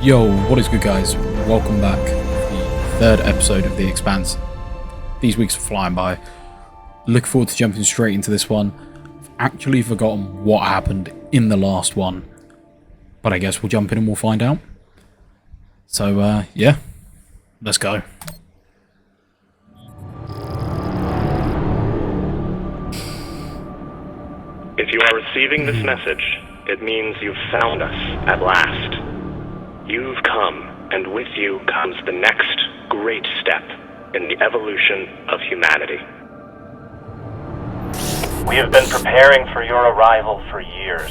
Yo, what is good, guys? Welcome back to the third episode of the Expanse. These weeks are flying by. Look forward to jumping straight into this one. I've actually forgotten what happened in the last one, but I guess we'll jump in and we'll find out. So, yeah, let's go. If you are receiving this message, it means you've found us at last. You've come, and with you comes the next great step in the evolution of humanity. We have been preparing for your arrival for years,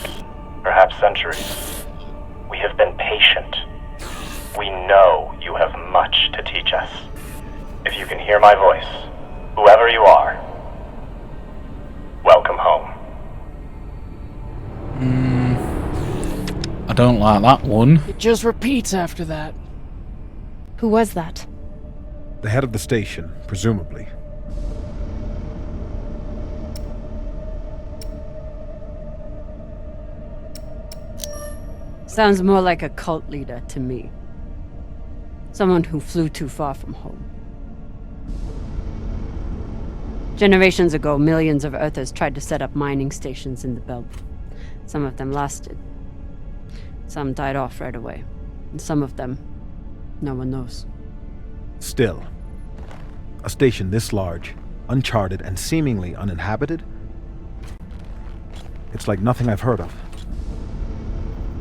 perhaps centuries. We have been patient. We know you have much to teach us. If you can hear my voice, whoever you are, welcome home. I don't like that one. It just repeats after that. Who was that? The head of the station, presumably. Sounds more like a cult leader to me. Someone who flew too far from home. Generations ago, millions of Earthers tried to set up mining stations in the belt. Some of them lasted. Some died off right away. And some of them, no one knows. Still, a station this large, uncharted, and seemingly uninhabited? It's like nothing I've heard of.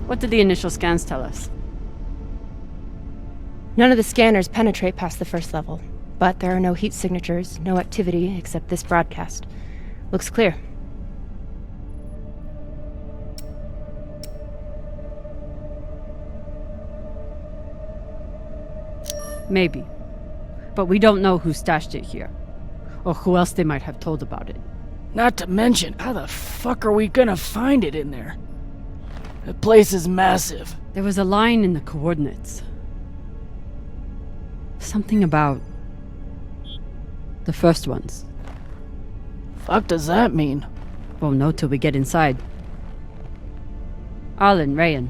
What did the initial scans tell us? None of the scanners penetrate past the first level, but there are no heat signatures, no activity except this broadcast. Looks clear. Maybe. But we don't know who stashed it here. Or who else they might have told about it. Not to mention, how the fuck are we gonna find it in there? The place is massive. There was a line in the coordinates. Something about the first ones. Fuck does that mean? Won't know till we get inside. Arlen, Rayan,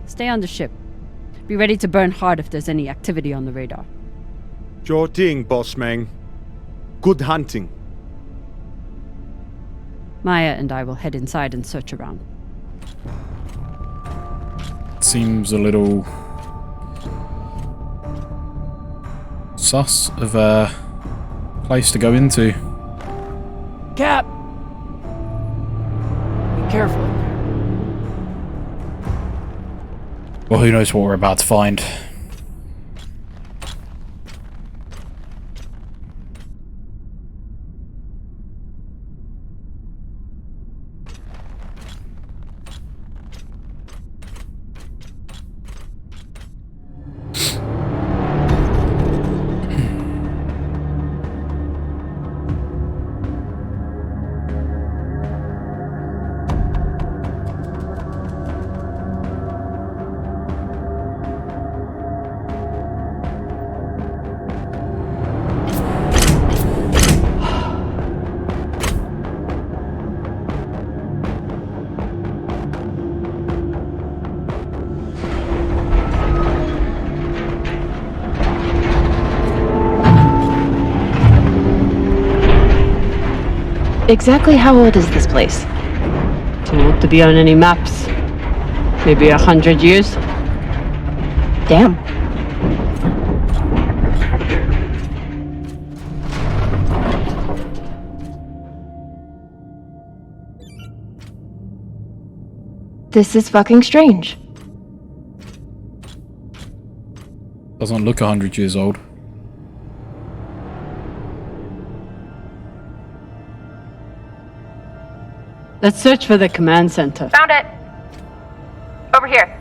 stay on the ship. Be ready to burn hard if there's any activity on the radar. Sure thing, boss man. Good hunting. Maya and I will head inside and search around. Seems a little sus of a place to go into. Cap! Be careful in there. Well, who knows what we're about to find. Exactly how old is this place? Too old to be on any maps. Maybe 100 years? Damn. This is fucking strange. Doesn't look 100 years old. Let's search for the command center. Found it! Over here.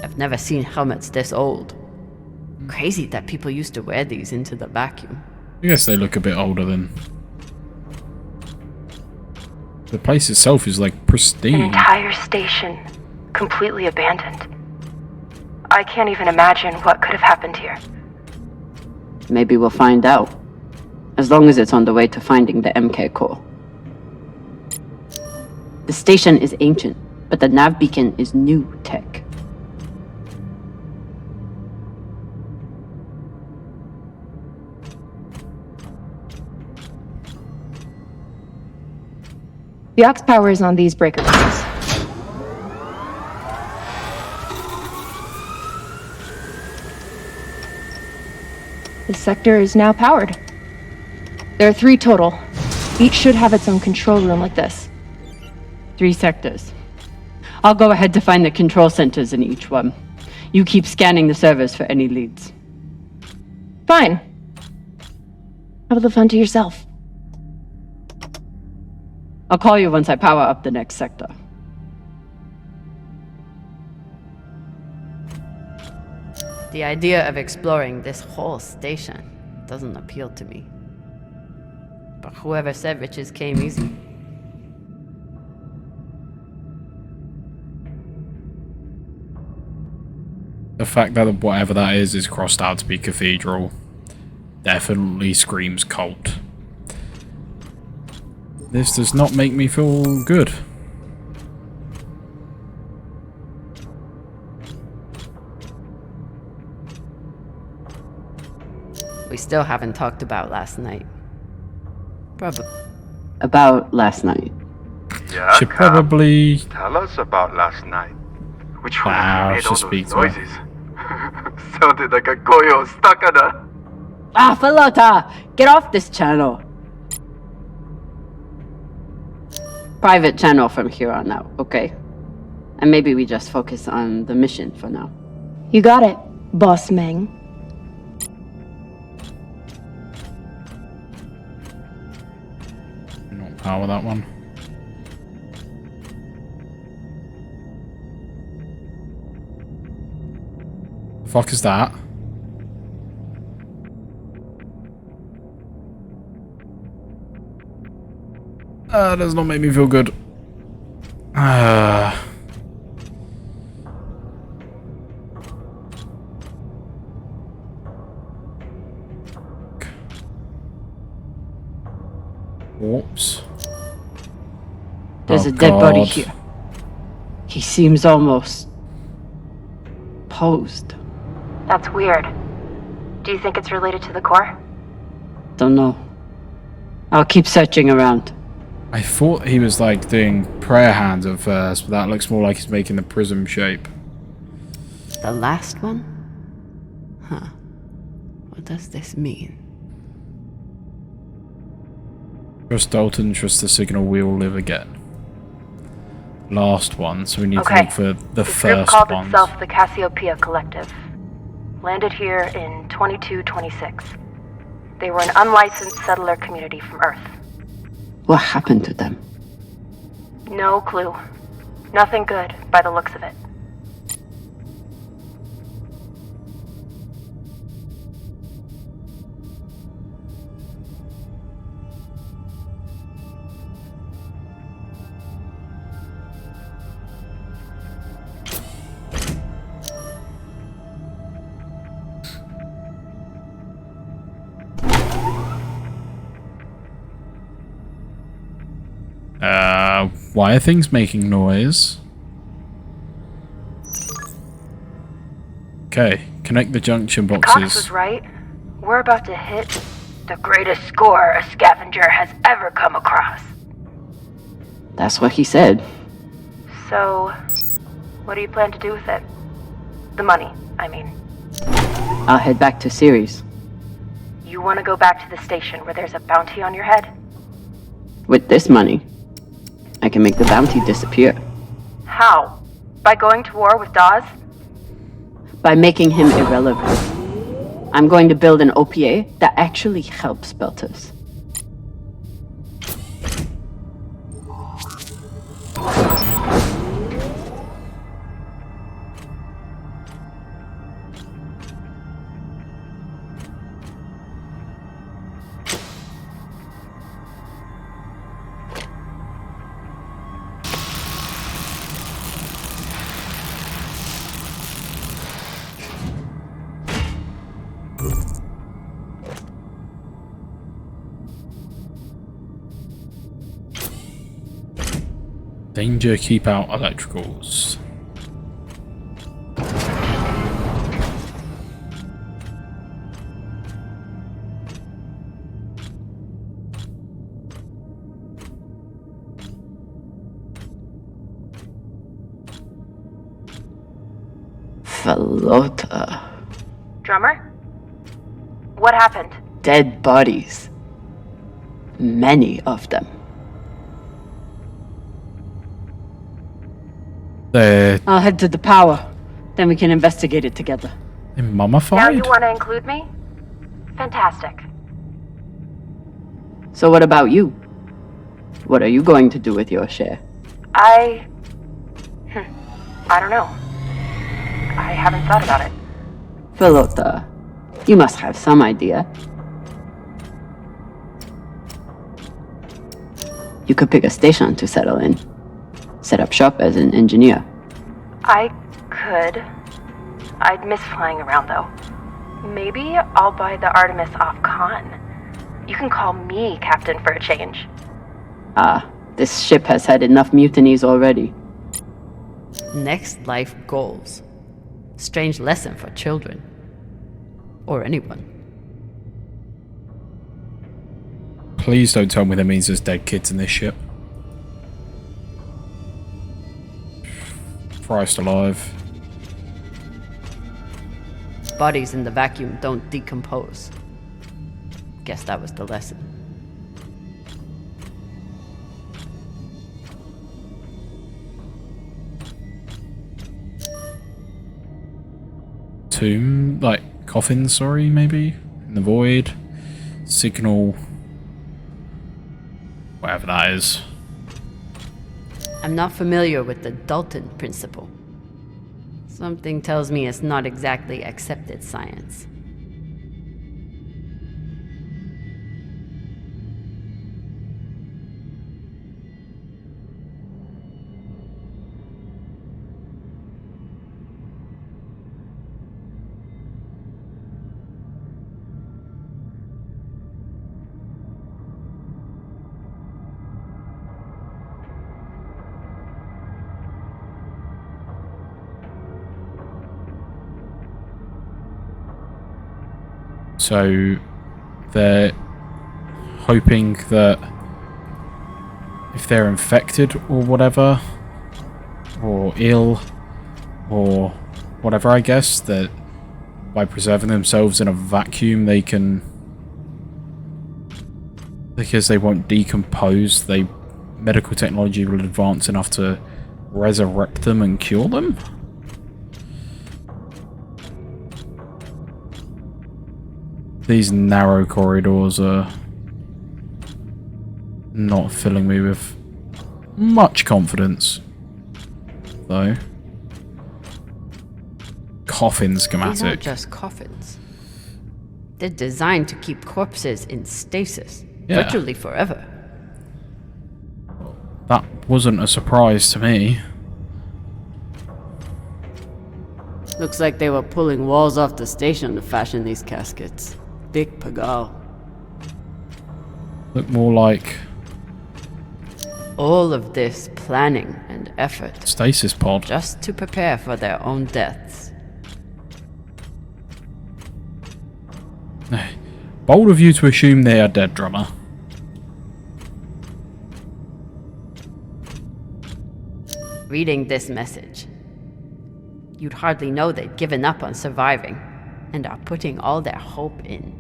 I've never seen helmets this old. Crazy that people used to wear these into the vacuum. I guess they look a bit older than... The place itself is like pristine. An entire station, completely abandoned. I can't even imagine what could have happened here. Maybe we'll find out. as long as it's on the way to finding the MK core. The station is ancient, but the nav beacon is new tech. The aux power is on these breaker boxes. This sector is now powered. There are 3 total. Each should have its own control room like this. 3 sectors. I'll go ahead to find the control centers in each one. You keep scanning the servers for any leads. Fine. Have the fun to yourself. I'll call you once I power up the next sector. The idea of exploring this whole station doesn't appeal to me. But whoever said riches came easy. The fact that whatever that is crossed out to be cathedral definitely screams cult. This does not make me feel good. We still haven't talked about last night. About last night. Yeah, Should probably... tell us about last night. Which one Wow, made all she those speaks well. noises? Sounded like a koyo stuck on a... Ah, Falota! Get off this channel! Private channel from here on out, okay? And maybe we just focus on the mission for now. You got it, Boss Meng. Not power that one. The fuck is that? Does not make me feel good. Whoops. There's Oh, a dead body God. here. He seems almost... posed. That's weird. Do you think it's related to the core? Don't know. I'll keep searching around. I thought he was like doing prayer hands at first, but that looks more like he's making the prism shape. The last one? Huh. What does this mean? Trust Dalton, trust the signal, we will live again. Last one, so we need to look for the This first group called ones. itself the Cassiopeia Collective. Landed here in 2226. They were an unlicensed settler community from Earth. What happened to them? No clue. Nothing good, by the looks of it. Why are things making noise? Okay, connect the junction Cox boxes. was right. We're about to hit the greatest score a scavenger has ever come across. That's what he said. So, what do you plan to do with it? The money, I mean. I'll head back to Ceres. You want to go back to the station where there's a bounty on your head? With this money, I can make the bounty disappear. How? By going to war with Dawes? By making him irrelevant. I'm going to build an OPA that actually helps Belters. Danger, keep out electricals. Falota. Drummer? What happened? Dead bodies. Many of them. I'll head to the power. Then we can investigate it together. They're mummified? Now you want to include me? Fantastic. So what about you? What are you going to do with your share? I don't know. I haven't thought about it. Falota, you must have some idea. You could pick a station to settle in. Set up shop as an engineer. I could. I'd miss flying around, though. Maybe I'll buy the Artemis off Khan. You can call me Captain for a change. This ship has had enough mutinies already. Next life goals. Strange lesson for children. Or anyone. Please don't tell me that means there's dead kids in this ship. Christ alive. Bodies in the vacuum don't decompose. Guess that was the lesson. Tomb, like coffin, sorry, maybe? In the void. Signal. Whatever that is. I'm not familiar with the Dalton principle. Something tells me it's not exactly accepted science. So they're hoping that if they're infected or whatever, or ill, or whatever, I guess, that by preserving themselves in a vacuum they can, because they won't decompose, medical technology will advance enough to resurrect them and cure them? These narrow corridors are not filling me with much confidence, though. Coffin schematic. These aren't just coffins. They're designed to keep corpses in stasis, virtually forever. That wasn't a surprise to me. Looks like they were pulling walls off the station to fashion these caskets. Big pagal. Look more like All of this planning and effort stasis pod. just to prepare for their own deaths. Bold of you to assume they are dead, Drummer. Reading this message, you'd hardly know they'd given up on surviving and are putting all their hope in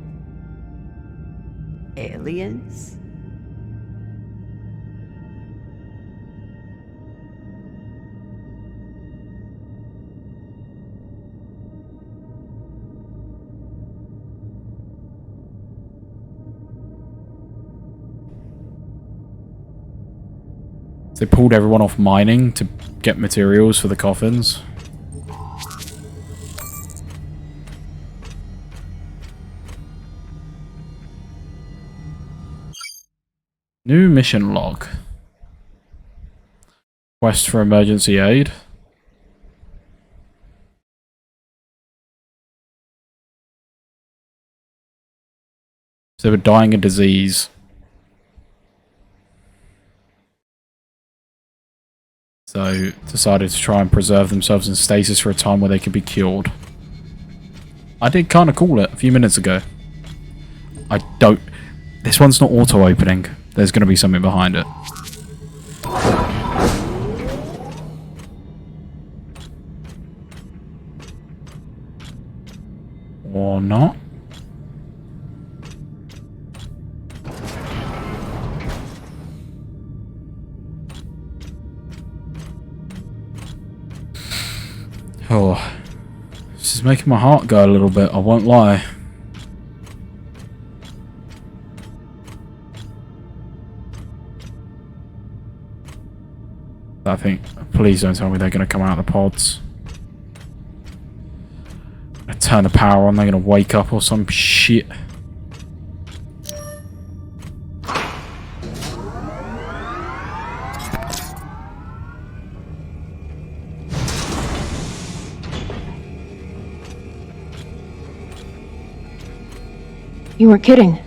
aliens? They pulled everyone off mining to get materials for the coffins. New mission log. Quest for emergency aid. So they were dying of disease. So, decided to try and preserve themselves in stasis for a time where they could be cured. I did kind of call it a few minutes ago. This one's not auto-opening. There's going to be something behind it. Or not. Oh, this is making my heart go a little bit, I won't lie. I think, please don't tell me they're going to come out of the pods. I turn the power on, they're going to wake up or some shit. You weren't kidding.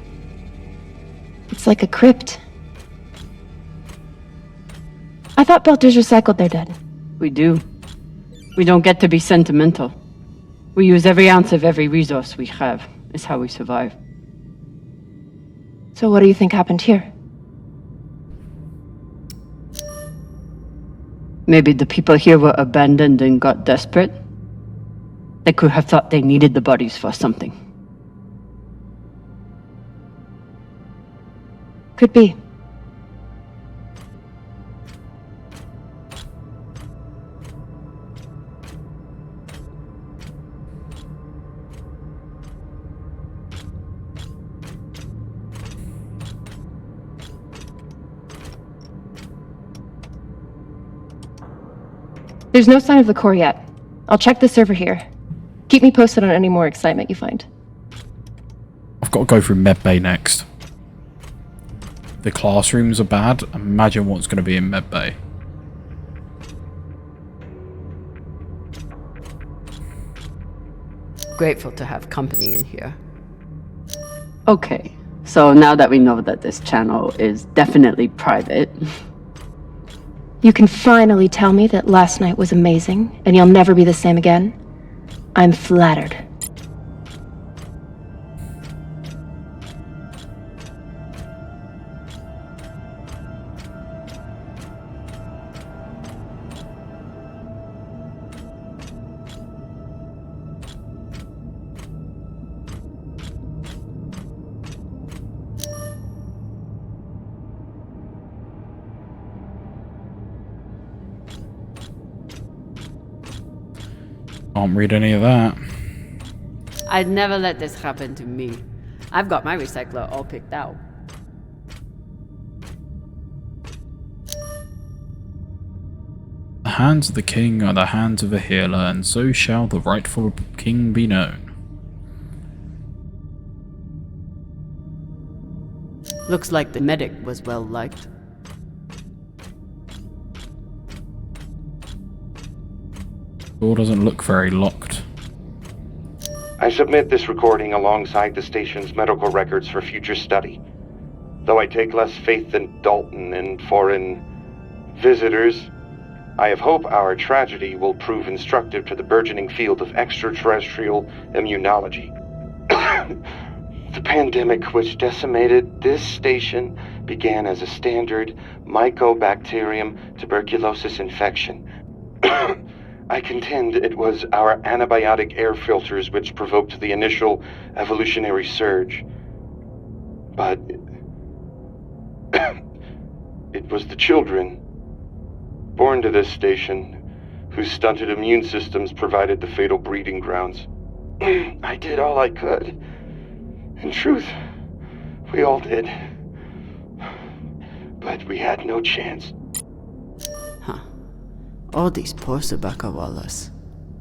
It's like a crypt. I thought Belters recycled their dead. We do. We don't get to be sentimental. We use every ounce of every resource we have. It's how we survive. So what do you think happened here? Maybe the people here were abandoned and got desperate. They could have thought they needed the bodies for something. Could be. There's no sign of the core yet. I'll check the server here. Keep me posted on any more excitement you find. I've got to go through medbay next. The classrooms are bad. Imagine what's going to be in medbay. Grateful to have company in here. Okay, so now that we know that this channel is definitely private... You can finally tell me that last night was amazing, and you'll never be the same again? I'm flattered. Can't read any of that. I'd never let this happen to me. I've got my recycler all picked out. The hands of the king are the hands of a healer, and so shall the rightful king be known. Looks like the medic was well liked. Door doesn't look very locked. I submit this recording alongside the station's medical records for future study. Though I take less faith than Dalton in foreign visitors, I have hope our tragedy will prove instructive to the burgeoning field of extraterrestrial immunology. The pandemic which decimated this station began as a standard Mycobacterium tuberculosis infection. I contend it was our antibiotic air filters which provoked the initial evolutionary surge. But it was the children born to this station whose stunted immune systems provided the fatal breeding grounds. I did all I could. In truth, we all did. But we had no chance. Huh. All these poor Sabakawalas,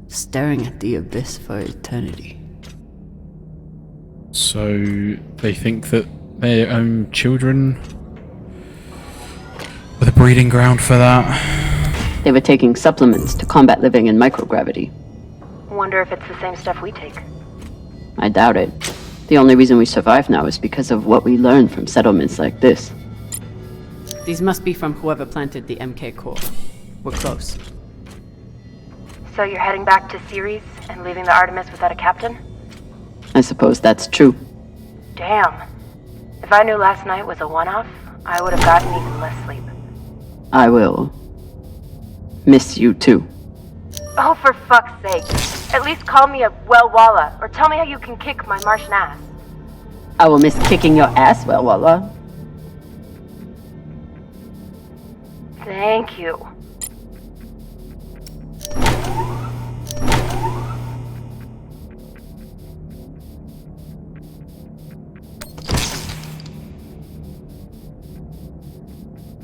staring at the abyss for eternity. So they think that their own children were the breeding ground for that? They were taking supplements to combat living in microgravity. Wonder if it's the same stuff we take. I doubt it. The only reason we survive now is because of what we learned from settlements like this. These must be from whoever planted the MK core. We're close. So you're heading back to Ceres and leaving the Artemis without a captain? I suppose that's true. Damn. If I knew last night was a one-off, I would have gotten even less sleep. I will miss you too. Oh, for fuck's sake. At least call me a well-walla, or tell me how you can kick my Martian ass. I will miss kicking your ass, well, Walla. Thank you.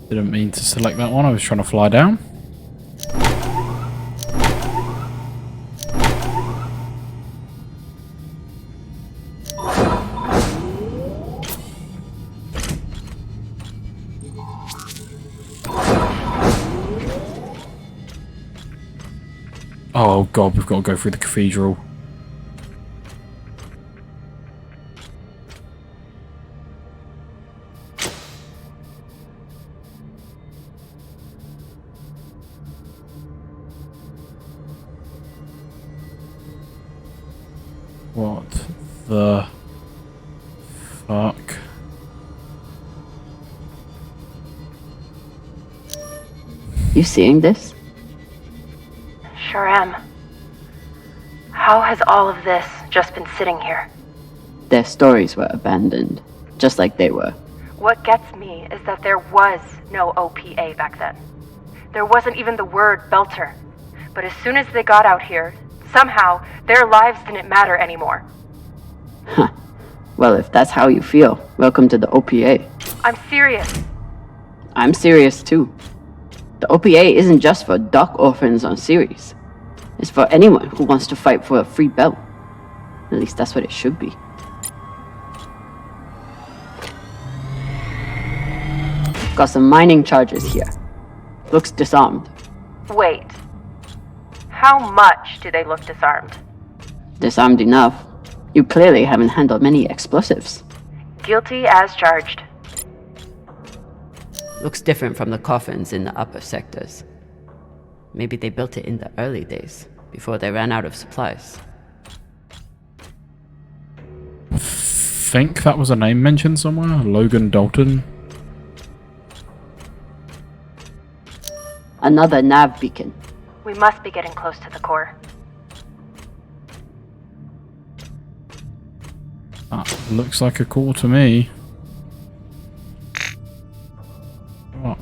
Didn't mean to select that one, I was trying to fly down. Oh god, we've got to go through the cathedral. What the fuck? You seeing this? Sure am. How has all of this just been sitting here? Their stories were abandoned, just like they were. What gets me is that there was no OPA back then. There wasn't even the word Belter. But as soon as they got out here, somehow their lives didn't matter anymore. Huh. Well, if that's how you feel, welcome to the OPA. I'm serious. I'm serious too. The OPA isn't just for dock orphans on Ceres. It's for anyone who wants to fight for a free belt. At least that's what it should be. Got some mining charges here. Looks disarmed. Wait. How much do they look disarmed? Disarmed enough. You clearly haven't handled many explosives. Guilty as charged. Looks different from the coffins in the upper sectors. Maybe they built it in the early days, before they ran out of supplies. I think that was a name mentioned somewhere. Logan Dalton. Another nav beacon. We must be getting close to the core. That looks like a core to me. What?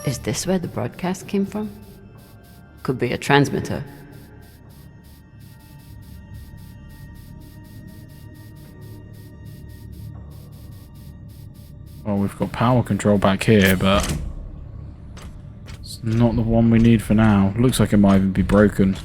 Is this where the broadcast came from? Could be a transmitter. Well, we've got power control back here, but it's not the one we need for now. Looks like it might even be broken.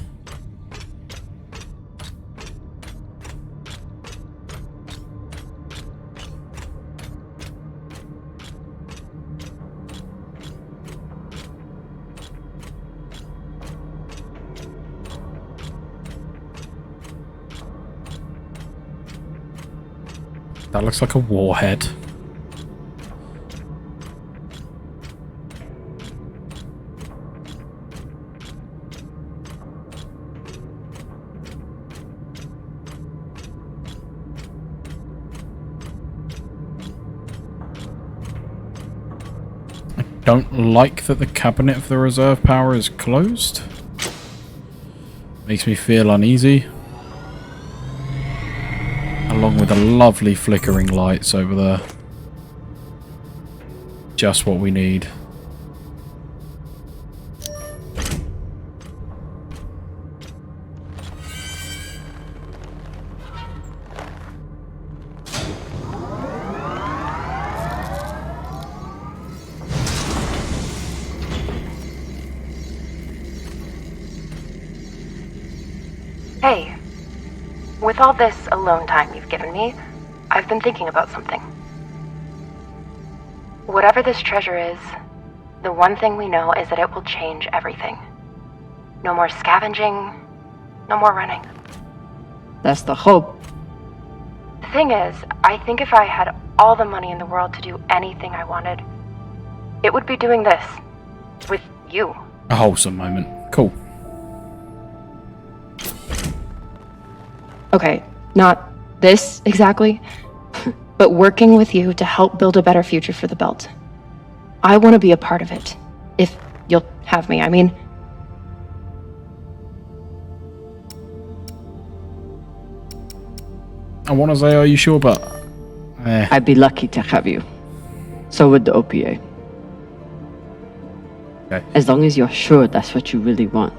That looks like a warhead. I don't like that the cabinet of the reserve power is closed. Makes me feel uneasy. Along with the lovely flickering lights over there. Just what we need. Hey. With all this alone time you've given me, I've been thinking about something. Whatever this treasure is, the one thing we know is that it will change everything. No more scavenging, no more running. That's the hope. The thing is, I think if I had all the money in the world to do anything I wanted, it would be doing this. with you. A wholesome moment. Cool. Okay, not this exactly, but working with you to help build a better future for the Belt. I want to be a part of it. If you'll have me, I mean. I want to say, are you sure, but... I'd be lucky to have you. So would the OPA. Okay. As long as you're sure that's what you really want.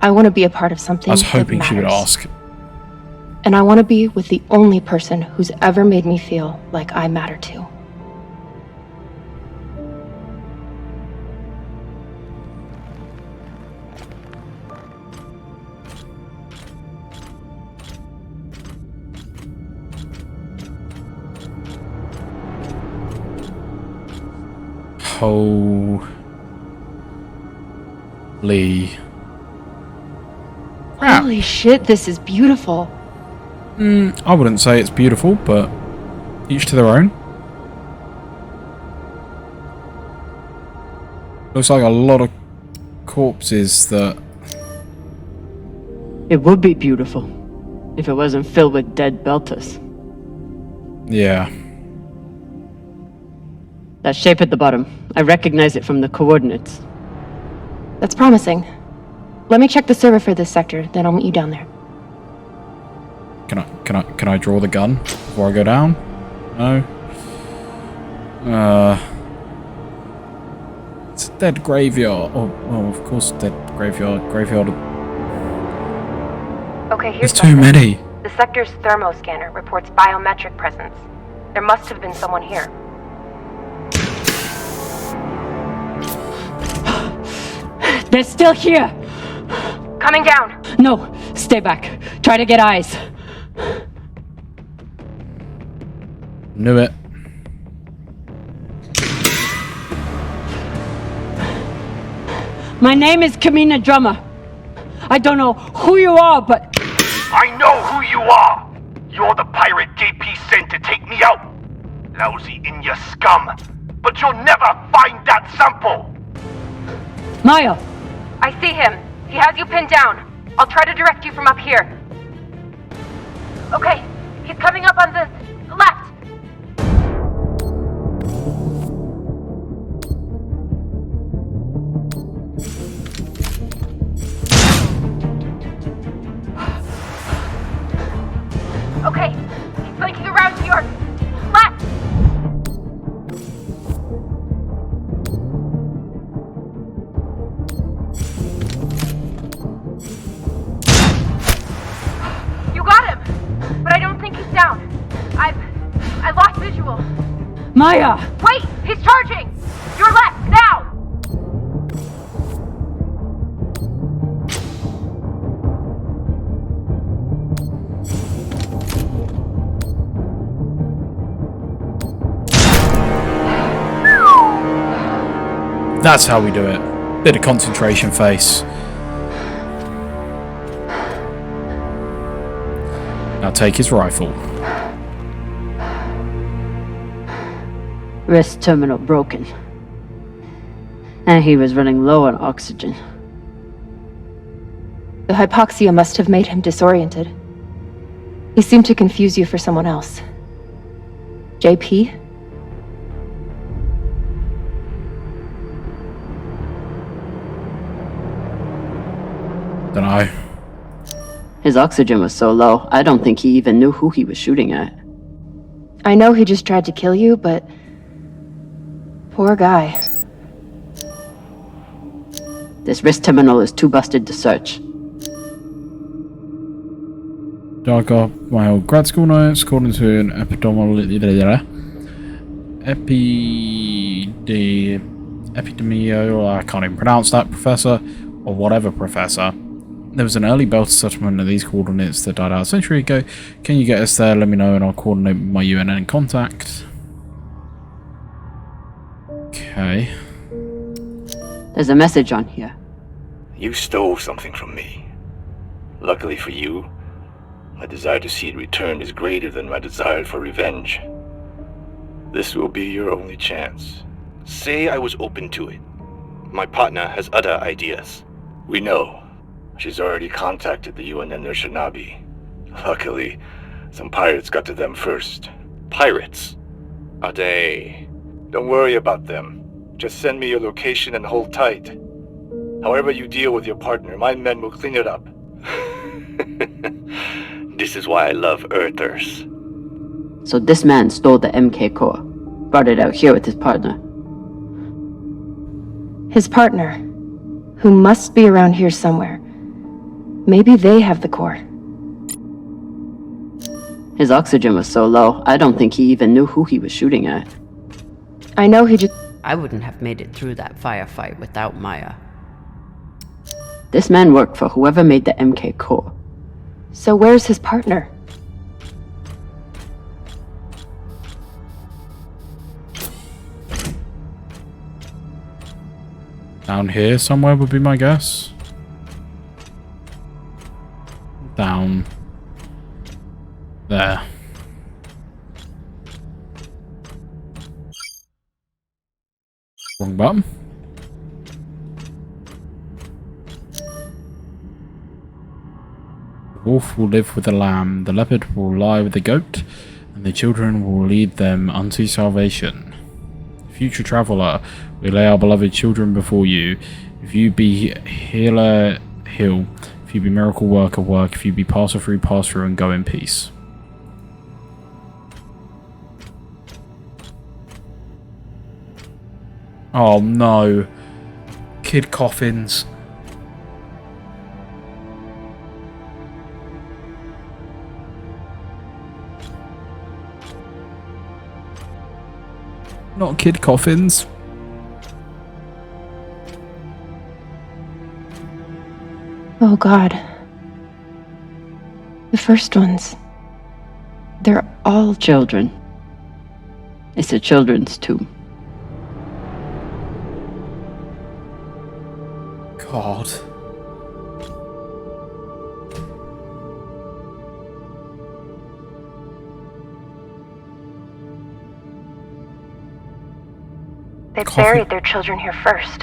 I want to be a part of something I was that hoping she would matters. ask. And I want to be with the only person who's ever made me feel like I matter too. Holy crap. Holy shit, this is beautiful. I wouldn't say it's beautiful, but each to their own. Looks like a lot of corpses that... It would be beautiful if it wasn't filled with dead Belters. Yeah. That shape at the bottom, I recognize it from the coordinates. That's promising. Let me check the server for this sector, then I'll meet you down there. Can I draw the gun before I go down? No. It's a dead graveyard. Oh, of course, dead graveyard. Okay, here's There's too something. many. The sector's thermoscanner reports biometric presence. There must have been someone here. They're still here! Coming down! No, stay back. Try to get eyes. Knew it. My name is Camina Drummer. I don't know who you are, but... I know who you are! You're the pirate JP sent to take me out! Lousy in your scum! But you'll never find that sample! Maya! I see him. He has you pinned down. I'll try to direct you from up here. Okay, he's coming up on the left. Okay, he's flanking around to your left. You got him, but I don't think he's down. I lost visual. Maya! Wait, he's charging. Your left now. That's how we do it. Bit of concentration face. Now take his rifle. Wrist terminal broken. And he was running low on oxygen. The hypoxia must have made him disoriented. He seemed to confuse you for someone else. JP? Dunno. His oxygen was so low, I don't think he even knew who he was shooting at. I know he just tried to kill you, but... poor guy. This wrist terminal is too busted to search. Dug up my old grad school notes according to an epidemio, I can't even pronounce that, professor, or whatever professor. There was an early Belter settlement of these coordinates that died out a century ago. Can you get us there? Let me know and I'll coordinate with my UNN contact. Okay. There's a message on here. You stole something from me. Luckily for you, my desire to see it returned is greater than my desire for revenge. This will be your only chance. Say I was open to it. My partner has other ideas. We know. She's already contacted the UN and Anunnaki. Luckily, some pirates got to them first. Pirates? Are they? Don't worry about them. Just send me your location and hold tight. However you deal with your partner, my men will clean it up. This is why I love Earthers. So this man stole the MK core, brought it out here with his partner. His partner, who must be around here somewhere. Maybe they have the core. His oxygen was so low, I don't think he even knew who he was shooting at. I know he just... I wouldn't have made it through that firefight without Maya. This man worked for whoever made the MK core. So where's his partner? Down here somewhere would be my guess. Down there. Wrong button. The wolf will live with the lamb, the leopard will lie with the goat, and the children will lead them unto salvation. Future traveller, we lay our beloved children before you. If you be healer, heal. If you be miracle worker, work. If you be passer through, pass through, and go in peace. Oh no. Kid coffins. Not kid coffins. Oh God. The first ones. They're all children. It's a children's tomb. God. They buried their children here first.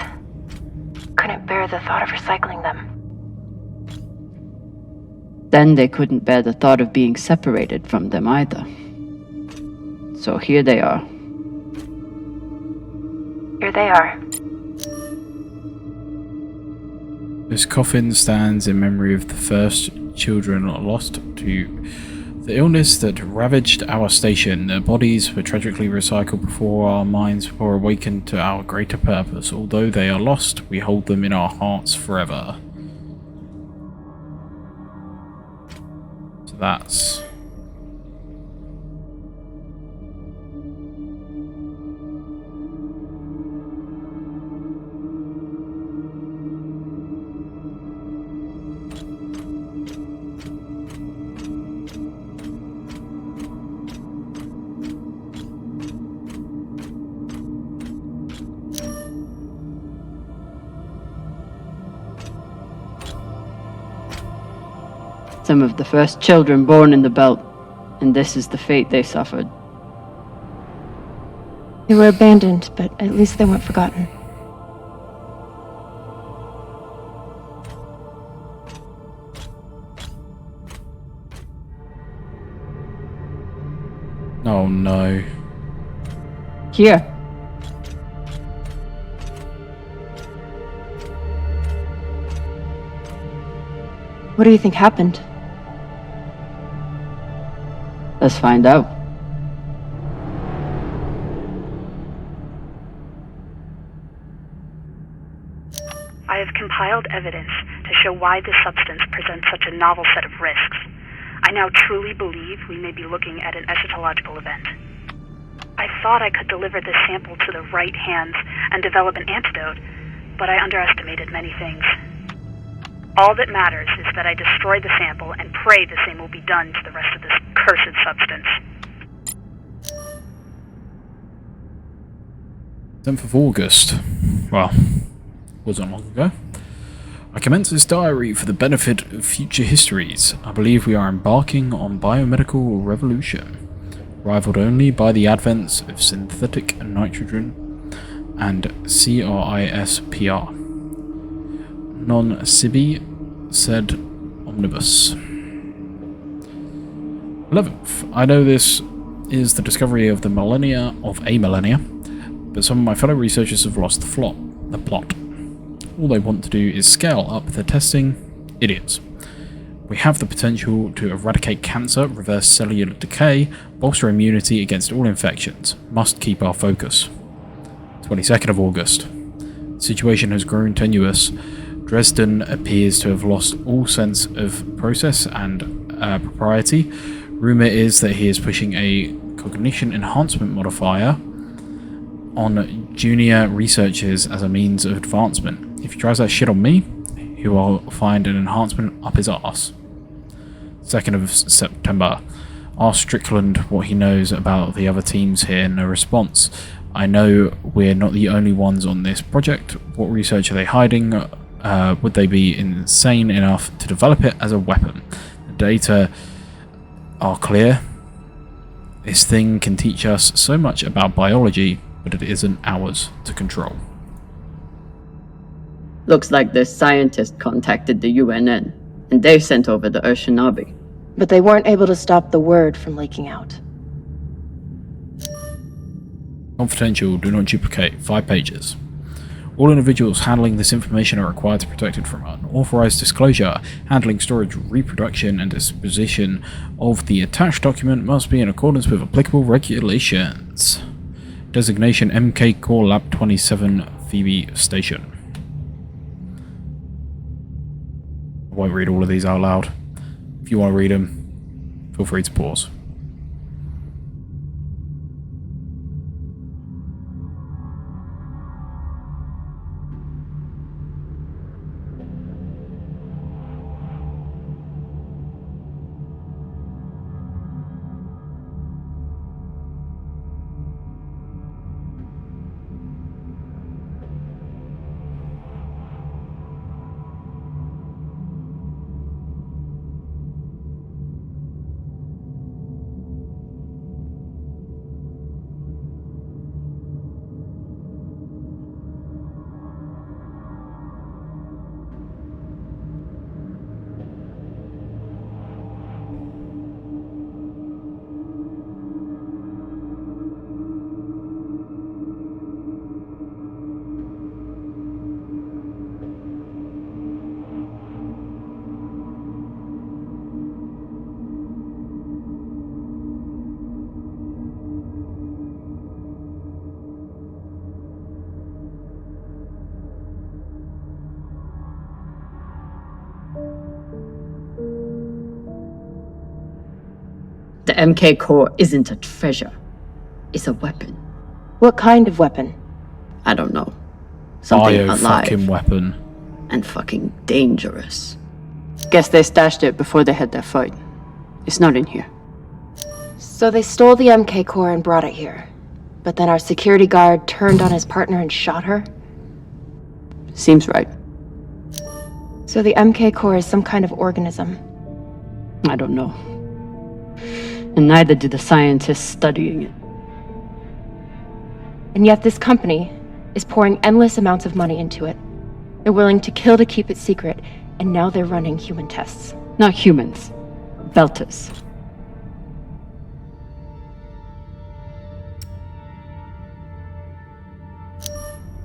Couldn't bear the thought of recycling them. Then they couldn't bear the thought of being separated from them either. So here they are. Here they are. This coffin stands in memory of the first children lost to the illness that ravaged our station. Their bodies were tragically recycled before our minds were awakened to our greater purpose. Although they are lost, we hold them in our hearts forever. So that's... Some of the first children born in the belt, and this is the fate they suffered. They were abandoned, but at least they weren't forgotten. Oh no. Here. What do you think happened? Let's find out. I have compiled evidence to show why this substance presents such a novel set of risks. I now truly believe we may be looking at an eschatological event. I thought I could deliver this sample to the right hands and develop an antidote, but I underestimated many things. All that matters is that I destroy the sample and pray the same will be done to the rest of this cursed substance. 10th of August. Well, wasn't long ago. I commence this diary for the benefit of future histories. I believe we are embarking on biomedical revolution, rivaled only by the advents of synthetic nitrogen and CRISPR. Non sibi sed omnibus. 11th. I know this is the discovery of a millennia, but some of my fellow researchers have lost the plot. All they want to do is scale up their testing. Idiots. We have the potential to eradicate cancer, reverse cellular decay, bolster immunity against all infections. Must keep our focus. 22nd of August. The situation has grown tenuous. Dresden appears to have lost all sense of process and propriety. Rumour is that he is pushing a cognition enhancement modifier on junior researchers as a means of advancement. If he tries that shit on me, he will find an enhancement up his arse. 2nd of September. Ask Strickland what he knows about the other teams here. No response. I know we're not the only ones on this project. What research are they hiding? Would they be insane enough to develop it as a weapon? The data are clear. This thing can teach us so much about biology, but it isn't ours to control. Looks like the scientist contacted the UNN, and they sent over the Urshinabi. But they weren't able to stop the word from leaking out. Confidential, do not duplicate, 5 pages. All individuals handling this information are required to protect it from unauthorized disclosure. Handling, storage, reproduction, and disposition of the attached document must be in accordance with applicable regulations. Designation MK Core Lab 27 Phoebe Station. I won't read all of these out loud. If you want to read them, feel free to pause. The MK core isn't a treasure. It's a weapon. What kind of weapon? I don't know. Something alive. Fucking weapon. And fucking dangerous. Guess they stashed it before they had their fight. It's not in here. So they stole the MK core and brought it here. But then our security guard turned on his partner and shot her? Seems right. So the MK core is some kind of organism. I don't know. And neither do the scientists studying it. And yet this company is pouring endless amounts of money into it. They're willing to kill to keep it secret, and now they're running human tests. Not humans. Belters.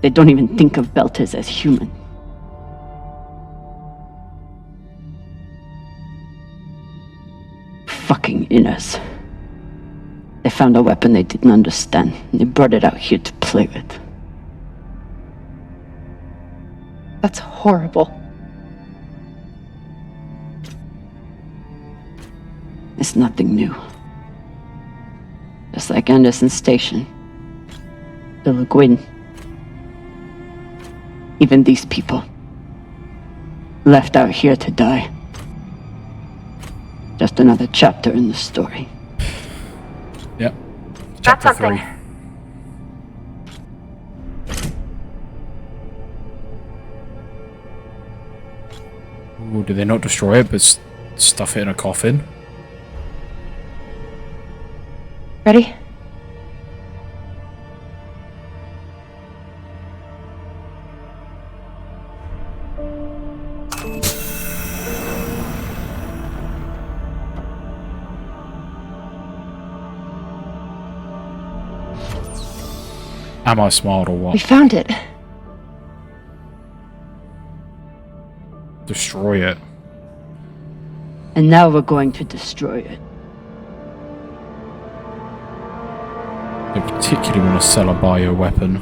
They don't even think of Belters as human. Fucking inners. They found a weapon they didn't understand, and they brought it out here to play with. That's horrible. It's nothing new. Just like Anderson Station. The Le Guin. Even these people. Left out here to die. Just another chapter in the story. Yep. Chapter 3. Ooh, did they not destroy it, but stuff it in a coffin? Ready? Am I smart or We what? found it. Destroy it. And now we're going to destroy it. I particularly want to sell a bioweapon.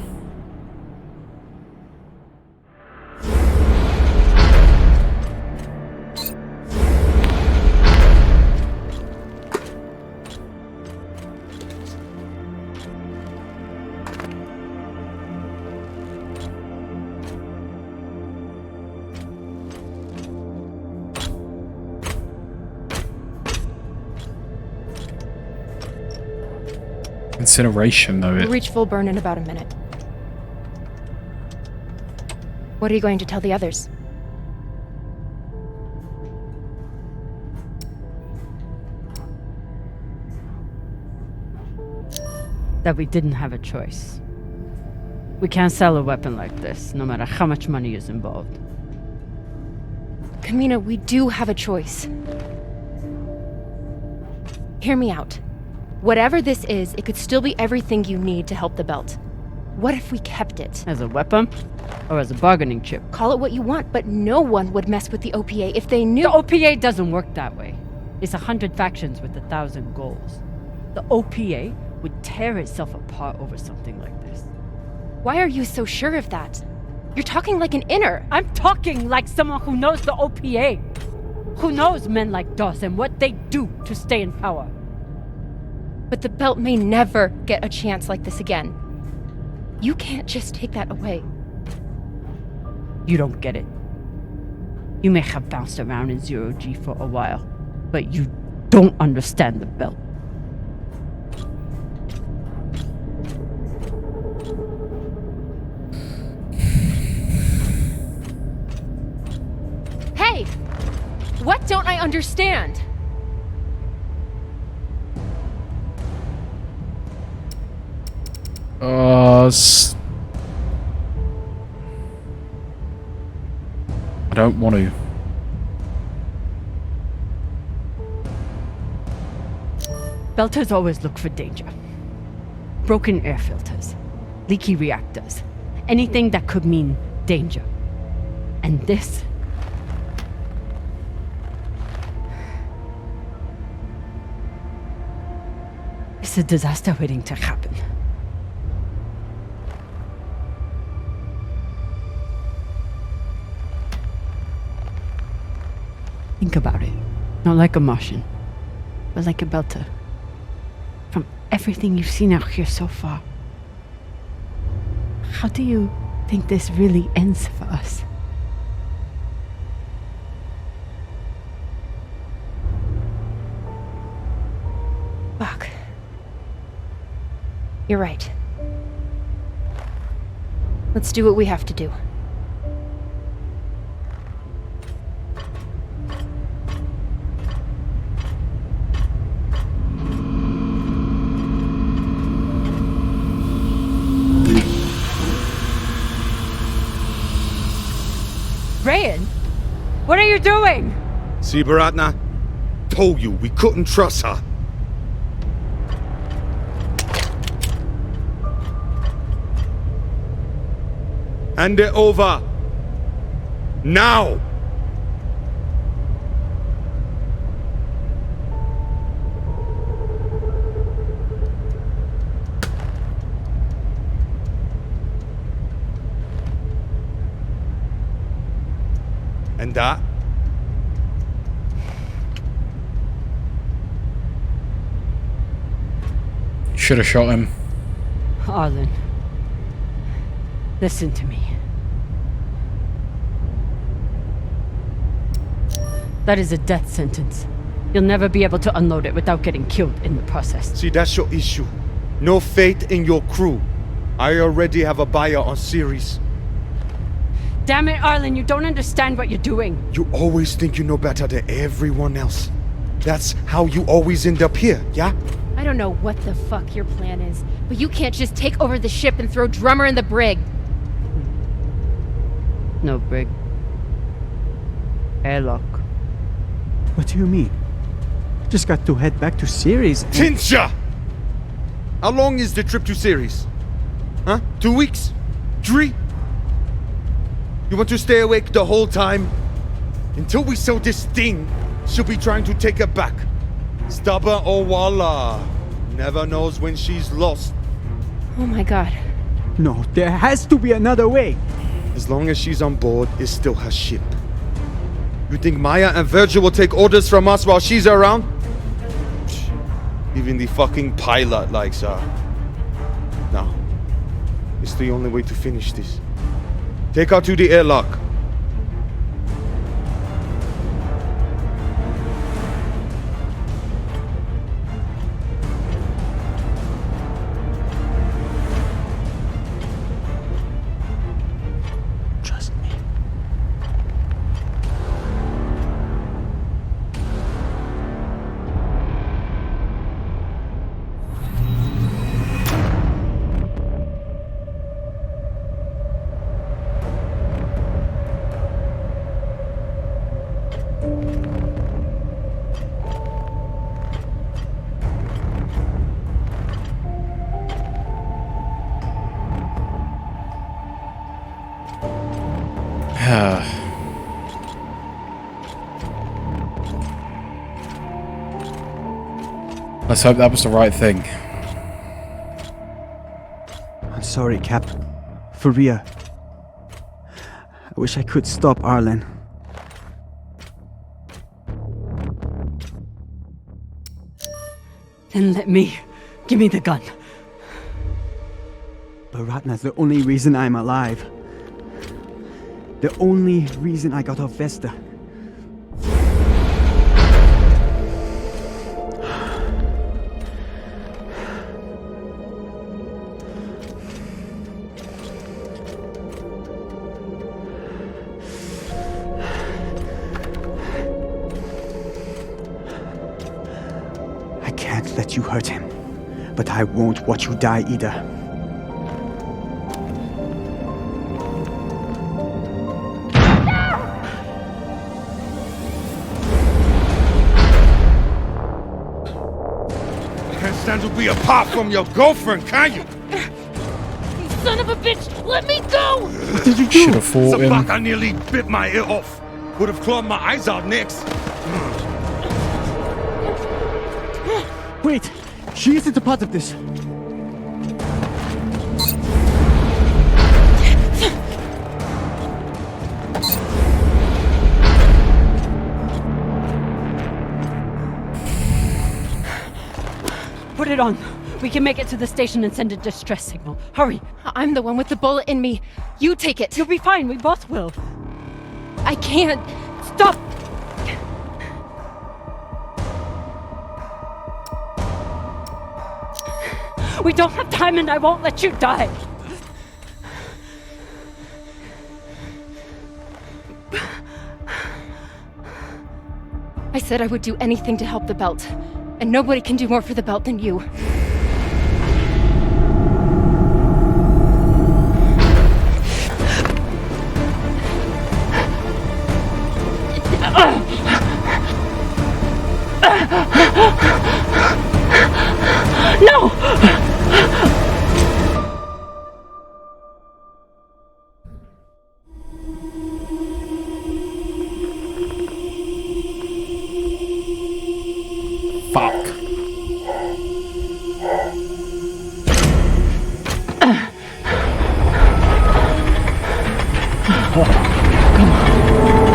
Incineration, though. We'll reach full burn in about a minute. What are you going to tell the others? That we didn't have a choice. We can't sell a weapon like this, no matter how much money is involved. Camina, we do have a choice. Hear me out. Whatever this is, it could still be everything you need to help the belt. What if we kept it? As a weapon? Or as a bargaining chip? Call it what you want, but no one would mess with the OPA if they knew— The OPA doesn't work that way. It's 100 factions with 1,000 goals. The OPA would tear itself apart over something like this. Why are you so sure of that? You're talking like an inner. I'm talking like someone who knows the OPA. Who knows men like Doss and what they do to stay in power. But the belt may never get a chance like this again. You can't just take that away. You don't get it. You may have bounced around in Zero G for a while, but you don't understand the belt. Hey! What don't I understand? I don't want to. Belters always look for danger. Broken air filters, leaky reactors, anything that could mean danger. And this... it's a disaster waiting to happen. Think about it. Not like a Martian, but like a Belter. From everything you've seen out here so far, how do you think this really ends for us? Fuck. You're right. Let's do what we have to do. Rayan, what are you doing? See, Baratna? Told you we couldn't trust her. Hand it over. Now! And that? Should have shot him. Arlen, listen to me. That is a death sentence. You'll never be able to unload it without getting killed in the process. See, that's your issue. No faith in your crew. I already have a buyer on Ceres. Damn it, Arlen, you don't understand what you're doing. You always think you know better than everyone else. That's how you always end up here, yeah? I don't know what the fuck your plan is, but you can't just take over the ship and throw Drummer in the brig. No brig. Airlock. What do you mean? Just got to head back to Ceres and— Tinsha! How long is the trip to Ceres? Huh? 2 weeks? 3? You want to stay awake the whole time? Until we sell this thing, she'll be trying to take it back. Stubborn or voila. Never knows when she's lost. Oh my god. No, there has to be another way. As long as she's on board, it's still her ship. You think Maya and Virgil will take orders from us while she's around? Even the fucking pilot likes her. No. It's the only way to finish this. Take her to the airlock. Trust me. Let's hope that was the right thing. I'm sorry, Cap. For real. I wish I could stop Arlen. Then let me. Give me the gun. But Ratna's the only reason I'm alive. The only reason I got off Vesta. I can't let you hurt him, but I won't watch you die either. Can't stand to be apart from your girlfriend, can you? You son of a bitch! Let me go! What did you do? Should have fought him. Sabaka nearly bit my ear off. Would have clawed my eyes out next. Wait! She isn't a part of this! Put it on. We can make it to the station and send a distress signal. Hurry. I'm the one with the bullet in me. You take it. You'll be fine. We both will. I can't. Stop! We don't have time and I won't let you die. I said I would do anything to help the belt. And nobody can do more for the belt than you. No! Fuck.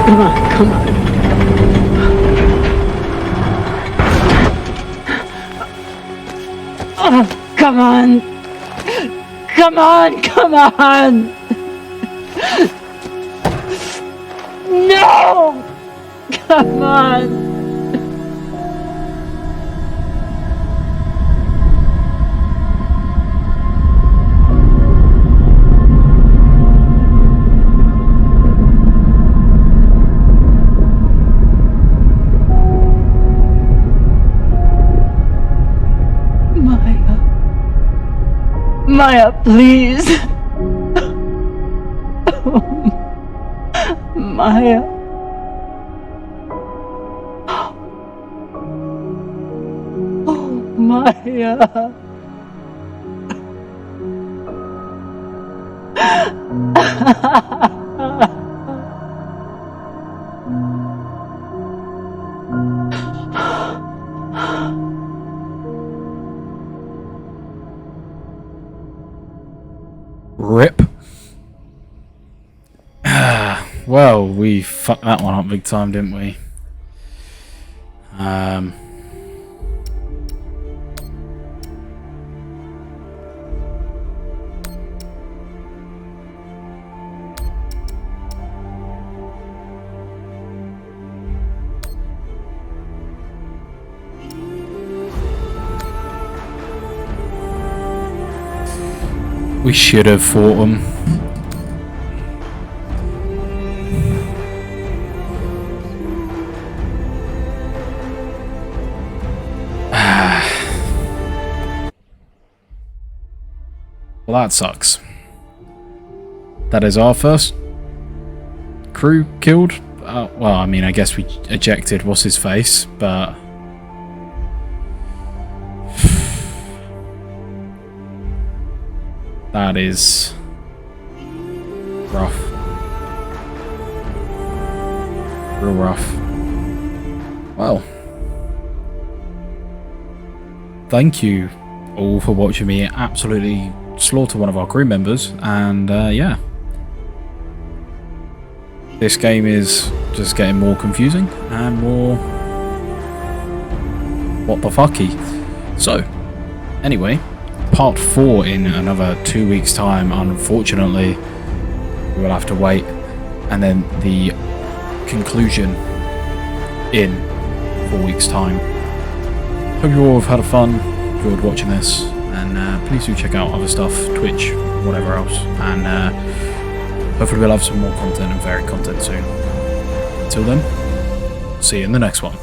Come on, come on. Oh, come on. Come on, come on. No! Come on. Maya, please. Maya. Oh, Maya. Rip. Well, we fucked that one up big time, didn't we? We should have fought them. Well, that sucks. That is our first crew killed. Well, I mean, I guess we ejected what's his face, but that is rough. Real rough. Well, thank you all for watching me absolutely slaughter one of our crew members, and yeah, this game is just getting more confusing and more what the fucky. So anyway, part 4 in another 2 weeks time. Unfortunately, we will have to wait, and then the conclusion in 4 weeks time. Hope you all have had fun, enjoyed watching this, and please do check out other stuff, Twitch, whatever else, and hopefully we'll have some more content and varied content soon. Until then, see you in the next one.